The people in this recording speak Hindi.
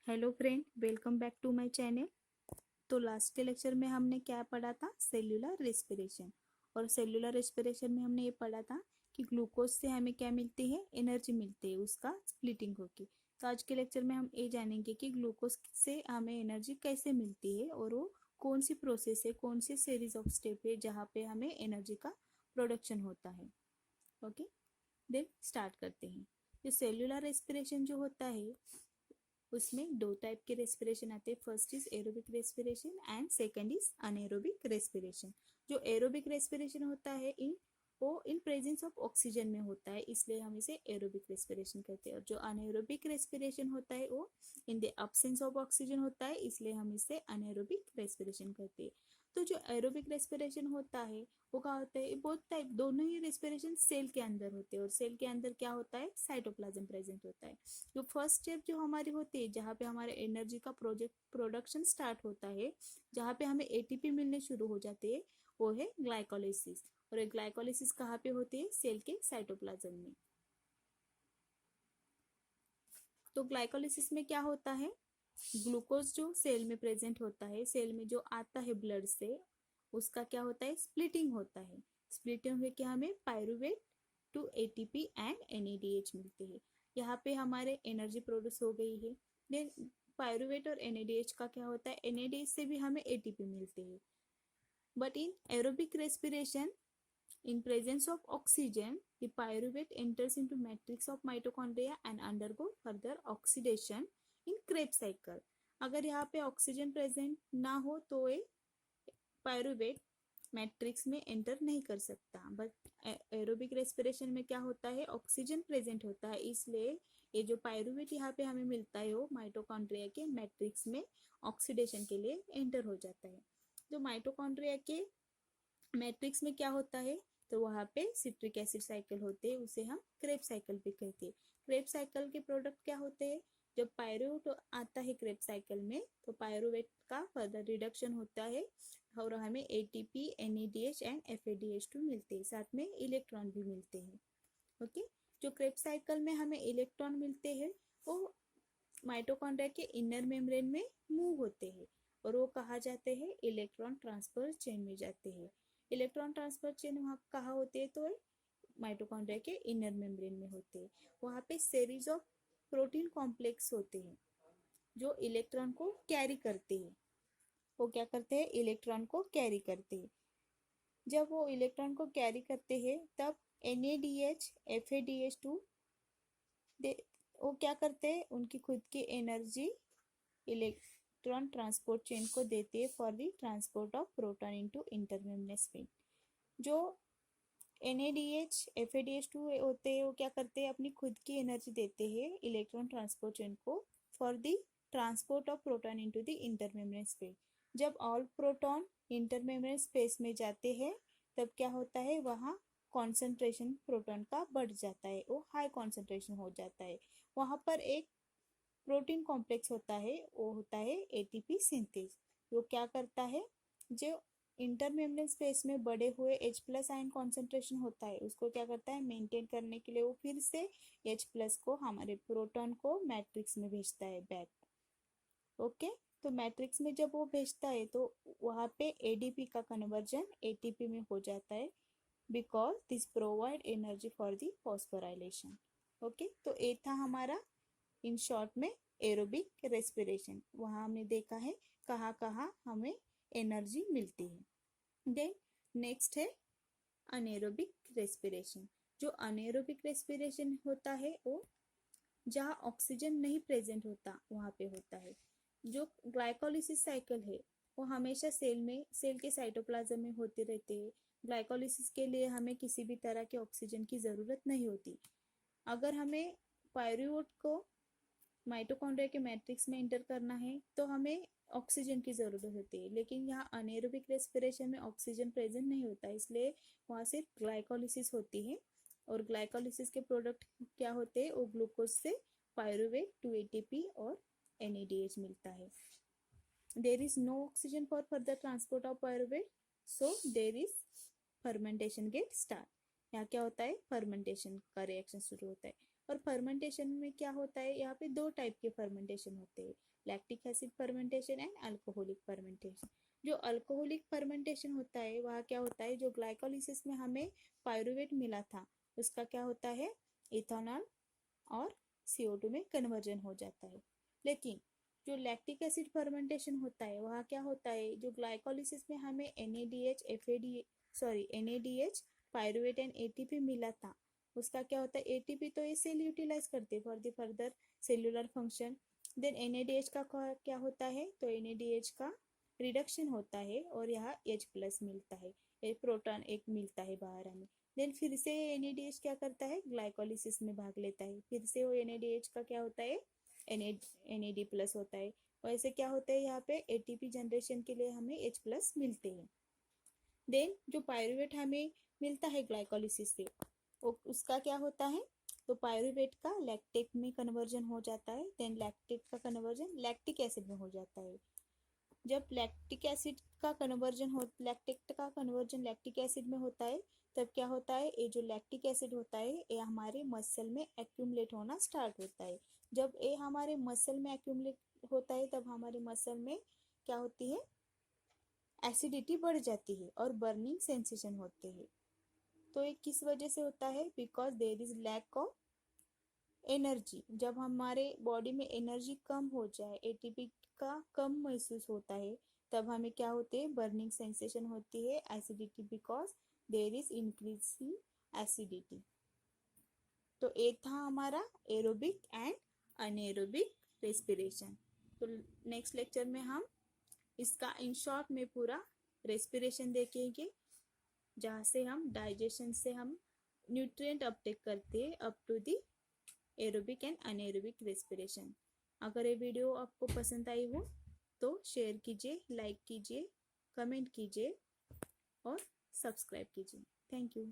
Hello friend, welcome back to my channel. तो लास्ट के लेक्चर में हमने क्या पढ़ा था? Cellular respiration. और सेल्यूलर रेस्पिरेशन में हमने ये पढ़ा था कि ग्लूकोज से हमें क्या मिलती है? एनर्जी मिलती है, उसका स्प्लिटिंग होके। तो आज के लेक्चर में हम ये जानेंगे कि ग्लूकोज से हमें एनर्जी कैसे मिलती है और वो कौन सी प्रोसेस है, कौन सी सीरीज ऑफ स्टेप है जहाँ पे हमें एनर्जी का प्रोडक्शन होता है। ओके, देन स्टार्ट करते हैं। जो सेल्यूलर रेस्पिरेशन जो होता है उसमें दो टाइप के रेस्पिरेशन आते हैं। First is aerobic respiration and second is anaerobic respiration. जो एरोबिक रेस्पिरेशन होता है वो इन प्रेजेंस ऑफ ऑक्सीजन में होता है, इसलिए हम इसे एरोबिक रेस्पिरेशन कहते हैं। और जो अनएरोबिक रेस्पिरेशन होता है वो in the absence of oxygen होता है, इसलिए हम इसे अनएरोबिक रेस्पिरेशन कहते हैं। तो जो एरोबिक रेस्पिरेशन होता है वो क्या होता है? बहुत टाइप, दोनों ही रेस्पिरेशन सेल के अंदर होते हैं। और सेल के अंदर क्या होता है? साइटोप्लाज्म प्रेजेंट होता है। जो फर्स्ट स्टेप जो हमारी होती है, जहाँ पे हमारे एनर्जी का प्रोडक्शन स्टार्ट होता है, जहाँ पे हमें एटीपी मिलने शुरू हो जाते हैं, वो है ग्लाइकोलिसिस। और ये ग्लाइकोलिसिस कहाँ पे होती है? सेल के साइटोप्लाज्म में। तो ग्लाइकोलिसिस में क्या होता है? ग्लूकोज जो सेल में प्रेजेंट होता है, सेल में जो आता है ब्लड से, उसका क्या होता है? स्प्लिटिंग होता है। स्प्लिटिंग हुए क्या हमें pyruvate to ATP and NADH मिलते हैं। यहाँ पे हमारे एनर्जी प्रोड्यूस हो गई है। देन पायरुवेट और एनएडीएच का क्या होता है? एनएडीएच से भी हमें एटीपी मिलते हैं। But in aerobic respiration, in presence of oxygen, the pyruvate enters into matrix of mitochondria and undergo further oxidation in Krebs cycle. अगर यहाँ पे ऑक्सीजन प्रेजेंट ना हो तो ये पायरुवेट मैट्रिक्स में एंटर नहीं कर सकता। बट एरोबिक रेस्पिरेशन में क्या होता है? ऑक्सीजन प्रेजेंट होता है, इसलिए ये जो पायरुवेट यहाँ पे हमें मिलता है वो माइटोकॉन्ड्रिया के मैट्रिक्स में ऑक्सीडेशन के लिए एंटर हो जाता है। जो माइटोकॉन्ड्रिया के मैट्रिक्स में क्या होता है? तो वहाँ पे सिट्रिक एसिड साइकिल होते हैं, उसे हम क्रेब्स साइकिल भी कहते हैं। क्रेब्स साइकिल के प्रोडक्ट क्या होते हैं? जब पायरुवेट आता है क्रेब्स साइकिल में, तो पायरुवेट का फर्दर रिडक्शन होता है और हमें एटीपी, एनएडीएच एंड एफएडीएच2 मिलते हैं, साथ में इलेक्ट्रॉन भी मिलते हैं। ओके, जो क्रेब्स साइकिल में हमें इलेक्ट्रॉन मिलते हैं वो माइटोकॉन्ड्रिया के इनर मेम्ब्रेन में मूव होते हैं और वो कहा जाते हैं? इलेक्ट्रॉन ट्रांसफर चेन में जाते हैं। इलेक्ट्रॉन ट्रांसफर चेन वहाँ कहाँ होते हैं? तो माइटोकॉन्ड्रिया के इनर मेम्ब्रेन में होते हैं। वहाँ पे सीरीज ऑफ प्रोटीन कॉम्प्लेक्स होते हैं जो इलेक्ट्रॉन को कैरी करते हैं। वो क्या करते हैं? इलेक्ट्रॉन को कैरी करते हैं। जब वो इलेक्ट्रॉन को कैरी करते हैं तब NADH, FADH2 वो क्या करते हैं? उनकी खुद की एनर्जी इलेक्ट्रॉन ट्रांसपोर्ट चेन को देते हैं for the transport of proton into intermembrane space. जो NADH, FADH2 होते हैं वो क्या करते हैं? अपनी खुद की एनर्जी देते हैं इलेक्ट्रॉन ट्रांसपोर्ट चेन को for the transport of proton into the intermembrane space. जब ऑल प्रोटॉन इंटरमेम्ब्रेन स्पेस में जाते हैं तब क्या होता है? वहाँ कॉन्सेंट्रेशन प्रोटॉन का बढ़ जाता है, वो हाई कॉन्सेंट्रेशन हो जाता है। वहाँ पर एक प्रोटीन कॉम्प्लेक्स होता है, वो होता है एटीपी सिंथेज। वो क्या करता है? जो इंटरमेम्ब्रेन स्पेस में बढ़े हुए H+ आयन कॉन्सेंट्रेशन होता है उसको क्या करता है? मेंटेन करने के लिए वो फिर से H+ को, हमारे प्रोटॉन को मैट्रिक्स में भेजता है बैक। ओके, तो मैट्रिक्स में जब वो भेजता है तो वहाँ पे एडीपी का कन्वर्जन एटीपी में हो जाता है, because this provide energy for the phosphorylation. Okay, तो ये था हमारा इन शॉर्ट में एरोबिक रेस्पिरेशन। वहाँ हमने देखा है कहाँ कहाँ हमें एनर्जी मिलती है। देन नेक्स्ट है अनेरोबिक रेस्पिरेशन। जो अनेरोबिक रेस्पिरेशन होता है वो जहाँ ऑक्सीजन नहीं प्रेजेंट होता वहाँ पे होता है। जो ग्लाइकोलिसिस साइकिल है वो हमेशा सेल के साइटोप्लाज्म में होते रहते हैं। ग्लाइकोलिसिस के लिए हमें किसी भी तरह के ऑक्सीजन की ज़रूरत नहीं होती। अगर हमें पायरुवेट को माइटोकॉन्ड्रिया के मैट्रिक्स में इंटर करना है तो हमें ऑक्सीजन की ज़रूरत होती है, लेकिन यहाँ अनेरोबिक रेस्पिरेशन में ऑक्सीजन प्रेजेंट नहीं होता, इसलिए वहाँ सिर्फ ग्लाइकोलिसिस होती है। और ग्लाइकोलिसिस के प्रोडक्ट क्या होते हैं? वो ग्लूकोज से पायरुवेट टू एटीपी और NADH मिलता है। There is no oxygen for further transport of pyruvate, so there is fermentation get start. यहाँ क्या होता है? फर्मेंटेशन का रिएक्शन शुरू होता है। और फर्मेंटेशन में क्या होता है, यहाँ पे दो टाइप के फर्मेंटेशन होते हैं, lactic acid fermentation and alcoholic fermentation. जो अल्कोहलिक फर्मेंटेशन होता है वह क्या होता है, जो ग्लाइकोलिसिस में हमें पायरुवेट मिला था उसका क्या होता है, इथेनॉल और CO2 में कन्वर्जन हो जाता है। लेकिन जो लैक्टिक एसिड फर्मेंटेशन होता है वह क्या होता है, जो ग्लाइकोलिसिस में हमें NADH पायरुवेट एंड ATP मिला था उसका क्या होता है, ATP तो ये सेल यूटिलाइज करते हैं for the further cellular function. Then NADH का क्या होता है, तो NADH का रिडक्शन होता है और यहाँ H+ मिलता है, एक प्रोटॉन एक मिलता है बाहर हमें। देन फिर से NADH क्या करता है, ग्लाइकोलिसिस में भाग लेता है, फिर से वो NADH का क्या होता है, NAD+ होता है। वैसे क्या होता है, यहाँ पे ATP जनरेशन के लिए हमें H+ मिलते हैं। देन जो पायरुवेट हमें मिलता है ग्लाइकोलिसिस से उसका क्या होता है, तो पायरुवेट का लैक्टेट में कन्वर्जन हो जाता है, देन लैक्टेट का कन्वर्जन लैक्टिक एसिड में हो जाता है। जब लैक्टिक एसिड का कन्वर्जन हो लैक्टेट का कन्वर्जन लैक्टिक एसिड में होता है तब क्या होता है, ये जो लैक्टिक एसिड होता है ये हमारे मसल में एक्यूमुलेट होना स्टार्ट होता है। जब ये हमारे मसल में एक्यूमुलेट होता है तब हमारे मसल में क्या होती है, एसिडिटी बढ़ जाती है और बर्निंग सेंसेशन होते हैं। तो ये किस वजह से होता है, because there is lack of energy. जब हमारे बॉडी में एनर्जी कम हो जाए, ATP का कम महसूस होता है तब हमें क्या होते हैं, बर्निंग सेंसेशन होती है, acidity, because there is increase in acidity. तो ये था हमारा एरोबिक एंड अनएरोबिक रेस्पिरेशन। तो नेक्स्ट लेक्चर में हम इसका इन शॉर्ट में पूरा रेस्पिरेशन देखेंगे, जहाँ से हम डाइजेशन से हम न्यूट्रिएंट अपटेक करते हैं up to the aerobic and anaerobic respiration. अगर ये वीडियो आपको पसंद आई हो तो शेयर कीजिए, लाइक कीजिए, कमेंट कीजिए और सब्सक्राइब कीजिए। Thank you.